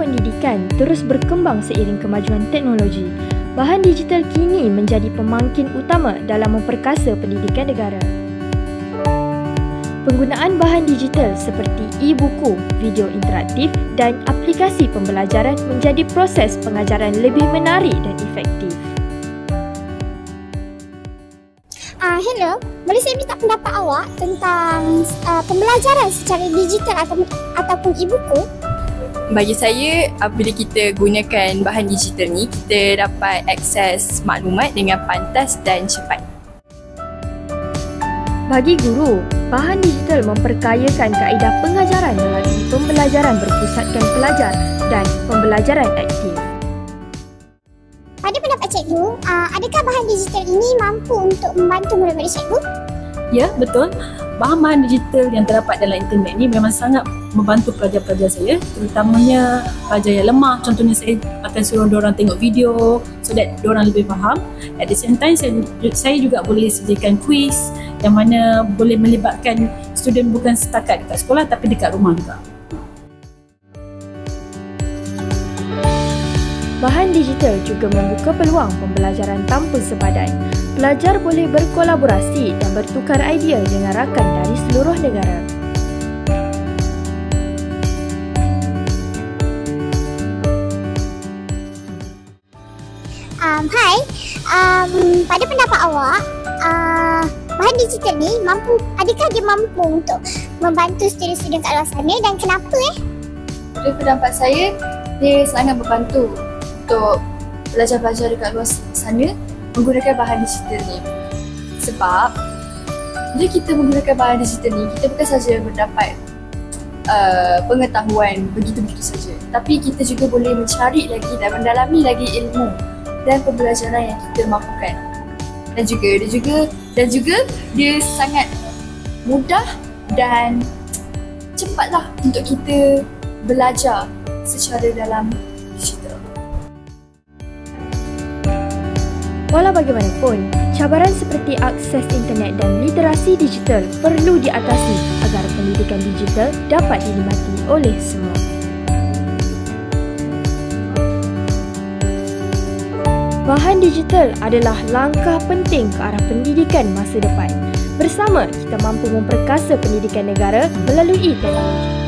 pendidikan terus berkembang seiring kemajuan teknologi. Bahan digital kini menjadi pemangkin utama dalam memperkasa pendidikan negara. Penggunaan bahan digital seperti e-buku, video interaktif dan aplikasi pembelajaran menjadi proses pengajaran lebih menarik dan efektif. Hello, boleh saya minta pendapat awak tentang pembelajaran secara digital ataupun e-buku? Bagi saya, apabila kita gunakan bahan digital ni, kita dapat akses maklumat dengan pantas dan cepat. Bagi guru, bahan digital memperkayakan kaedah pengajaran melalui pembelajaran berpusatkan pelajar dan pembelajaran aktif. Pada pendapat cikgu, adakah bahan digital ini mampu untuk membantu murid-murid cikgu? Ya, betul. Bahan-bahan digital yang terdapat dalam internet ni memang sangat membantu pelajar-pelajar saya, terutamanya pelajar yang lemah. Contohnya saya akan suruh diorang tengok video so that diorang lebih faham. At the same time, saya juga boleh sediakan kuis yang mana boleh melibatkan student bukan setakat dekat sekolah tapi dekat rumah juga. Bahan digital juga membuka peluang pembelajaran tanpa sepadan. Pelajar boleh berkolaborasi dan bertukar idea dengan rakan dari seluruh negara. Pada pendapat awak, bahan digital ni adakah dia mampu untuk membantu student-student kat luar sana dan kenapa? Dari pendapat saya, dia sangat membantu untuk pelajar-pelajar dekat luar sana menggunakan bahan digital ni. Sebab bila kita menggunakan bahan digital ni, kita bukan saja mendapat pengetahuan begitu-begitu saja, tapi kita juga boleh mencari lagi dan mendalami lagi ilmu dan pembelajaran yang kita mapukan. Dan juga dia sangat mudah dan cepatlah untuk kita belajar secara dalam digital. Walau bagaimanapun, cabaran seperti akses internet dan literasi digital perlu diatasi agar pendidikan digital dapat dinikmati oleh semua. Bahan digital adalah langkah penting ke arah pendidikan masa depan. Bersama, kita mampu memperkasa pendidikan negara melalui teknologi.